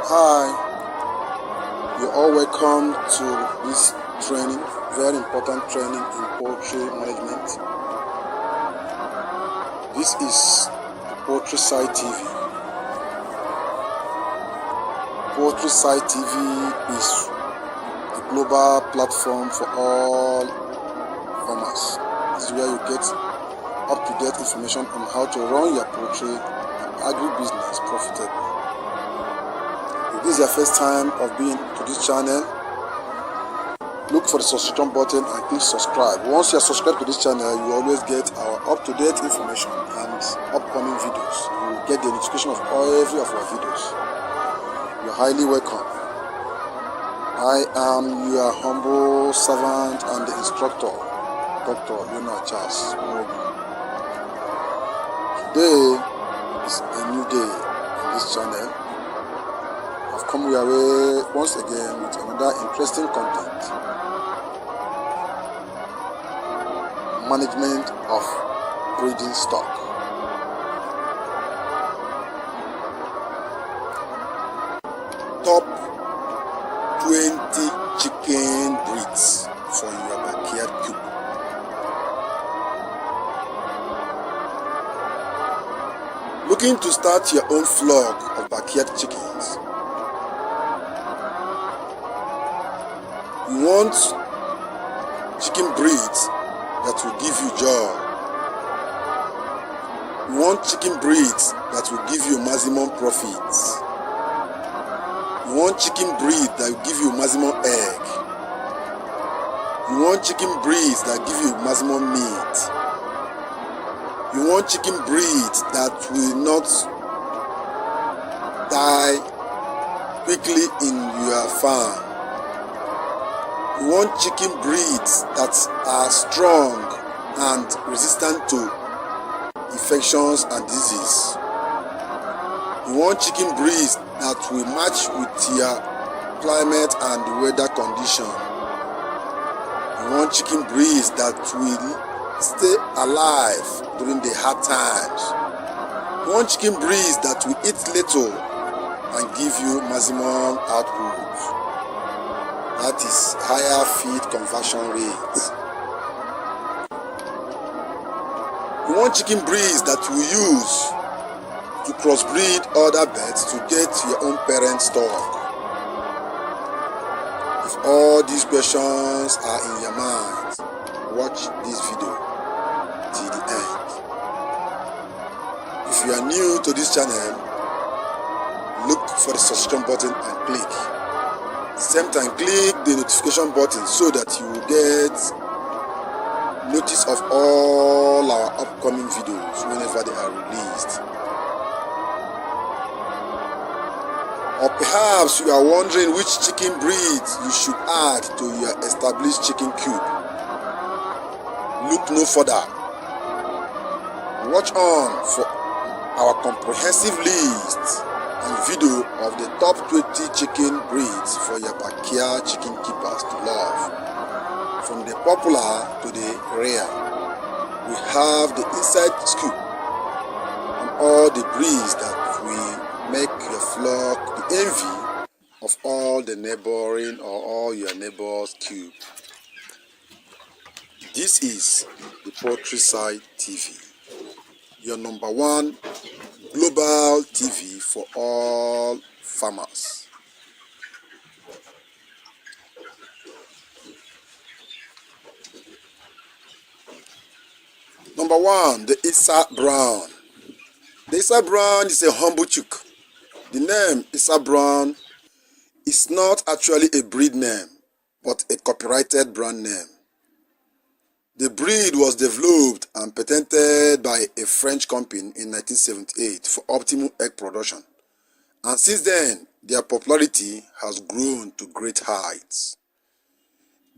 Hi, you're all welcome to this training, very important training in poultry management. This is the Poultry Site TV. Poultry Site TV is a global platform for all farmers. This is where you get up-to-date information on how to run your poultry and agribusiness profitably. If this is your first time of being to this channel, look for the subscription button and click subscribe. Once you are subscribed to this channel, you always get our up-to-date information and upcoming videos. You will get the notification of every of our videos. You are highly welcome. I am your humble servant and the instructor, Dr. Leonard Charles. Today is a new day on this channel. I've come your way once again with another interesting content. Management of breeding stock. Top 20 chicken breeds for your backyard coop. Looking to start your own flock of backyard chickens? You want chicken breeds that will give you joy. You want chicken breeds that will give you maximum profits. You want chicken breed that will give you maximum egg. You want chicken breeds that give you maximum meat. You want chicken breeds that will not die quickly in your farm. You want chicken breeds that are strong and resistant to infections and disease. You want chicken breeds that will match with your climate and weather condition. You want chicken breeds that will stay alive during the hard times. You want chicken breeds that will eat little and give you maximum output. That is higher feed conversion rates. You want chicken breeds that you use to crossbreed other birds to get your own parent stock. If all these questions are in your mind, watch this video till the end. If you are new to this channel, look for the subscription button and click. Same time, click the notification button so that you will get notice of all our upcoming videos whenever they are released. Or perhaps you are wondering which chicken breeds you should add to your established chicken coop. Look no further. Watch on for our comprehensive list and video of the top 20 chicken breeds for your backyard chicken keepers to love. From the popular to the rare, we have the inside scoop on all the breeds that will make your flock the envy of all the neighboring or all your neighbors' coop. This is the Poultry Site TV, your number one global TV for all farmers. Number one, the Isa Brown. The Isa Brown is a humble chick. The name Isa Brown is not actually a breed name, but a copyrighted brand name. The breed was developed and patented by a French company in 1978 for optimal egg production, and since then their popularity has grown to great heights.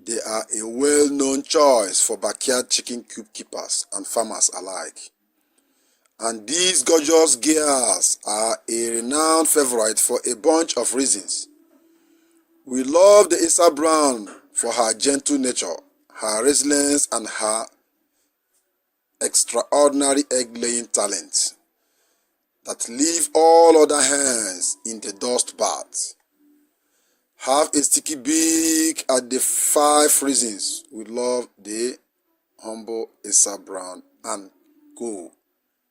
They are a well-known choice for backyard chicken coop keepers and farmers alike. And these gorgeous girls are a renowned favorite for a bunch of reasons. We love the Isa Brown for her gentle nature, her resilience, and her extraordinary egg-laying talent. that leave all other hens in the dust bath. Have a sticky beak at the 5 reasons we love the humble Asa Brown and go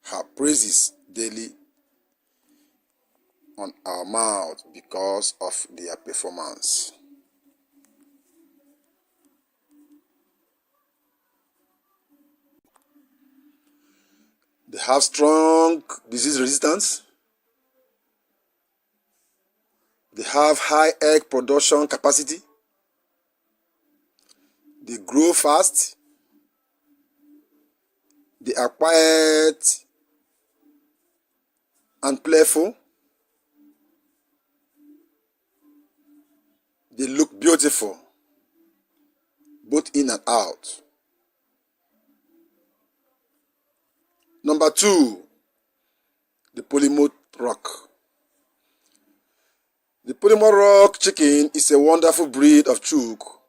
her praises daily on our mouth because of their performance. They have strong disease resistance. They have high egg production capacity. They grow fast. They are quiet and playful. They look beautiful, both in and out. Number 2, the Plymouth Rock. The Plymouth Rock chicken is a wonderful breed of chook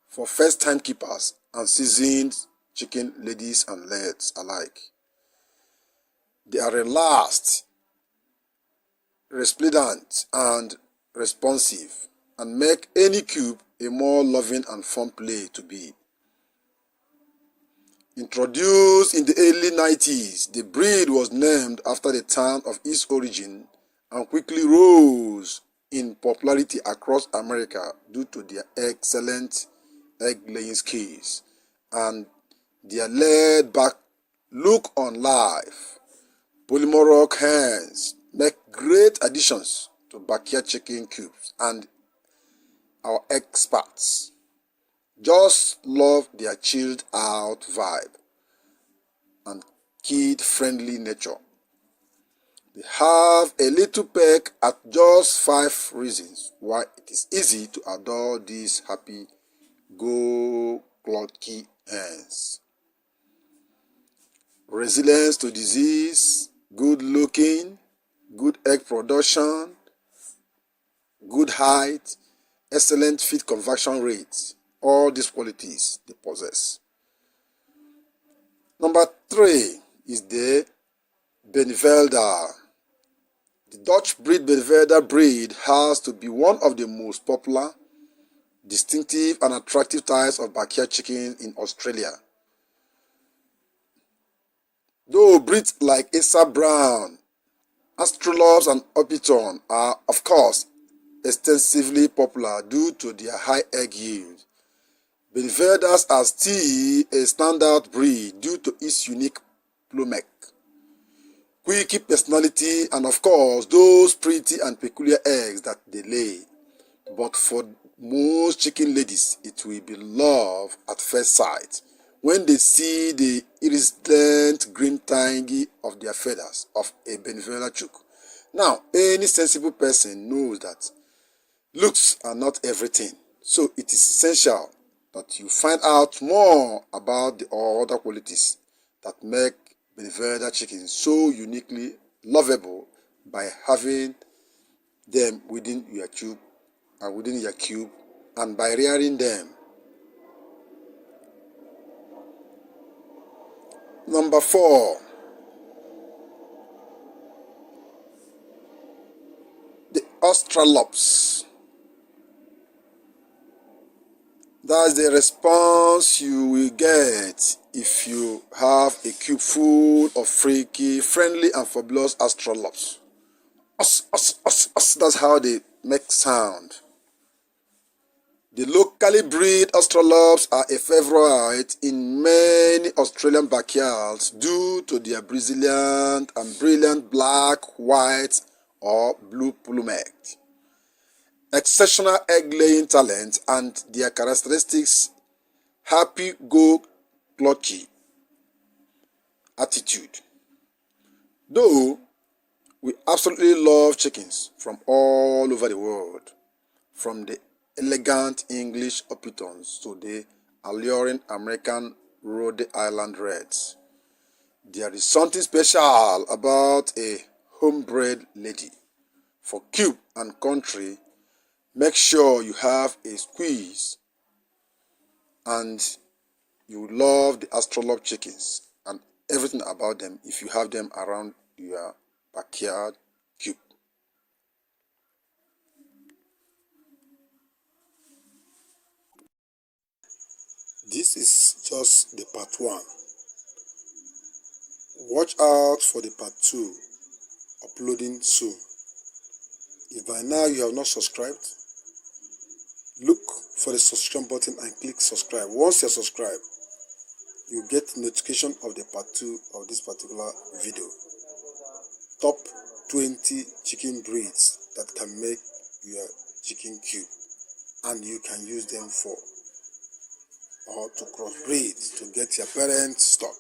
for first-time keepers and seasoned chicken ladies and lads alike. They are relaxed, resplendent, and responsive, and make any coop a more loving and fun play to be. Introduced in the early 90s, the breed was named after the town of its origin and quickly rose in popularity across America due to their excellent egg-laying skills and their laid-back look on life. Plymouth Rock hens make great additions to backyard chicken coops, and our experts just love their chilled out vibe and kid-friendly nature. They have a little peck at just 5 reasons why it is easy to adore these happy go-lucky hens. Resilience to disease, good looking, good egg production, good height, excellent feed conversion rate. All these qualities they possess. Number 3 is the Barnevelder. The Dutch breed Barnevelder breed has to be one of the most popular, distinctive and attractive types of backyard chicken in Australia. Though breeds like Asa Brown, Australorp and Orpington are of course extensively popular due to their high egg yield, Barnevelders are still a standout breed due to its unique plumage, quirky personality, and of course those pretty and peculiar eggs that they lay. But for most chicken ladies, it will be love at first sight when they see the iridescent green tinge of their feathers of a Barnevelder chook. Now, any sensible person knows that looks are not everything, so it is essential that you find out more about the other qualities that make Barnevelder chickens so uniquely lovable by having them within your cube and by rearing them. Number 4, the Australorps. That's the response you will get if you have a cube full of freaky, friendly, and fabulous Australorps. Us, us, us, us. That's how they make sound. The locally bred Australorps are a favorite in many Australian backyards due to their brilliant black, white, or blue plumage, exceptional egg-laying talent, and their characteristics happy-go-lucky attitude. Though we absolutely love chickens from all over the world, from the elegant English Orpingtons to the alluring American Rhode Island Reds, there is something special about a homebred lady. For cube and country, make sure you have a squeeze and you love the Australorp chickens and everything about them if you have them around your backyard cube. This is just the part 1. Watch out for the part 2 uploading soon. If by now you have not subscribed, look for the subscription button and click subscribe. Once you're subscribed, you get notification of the part 2 of this particular video. Top 20 chicken breeds that can make your chicken cube, and you can use them for or to crossbreed to get your parent stock.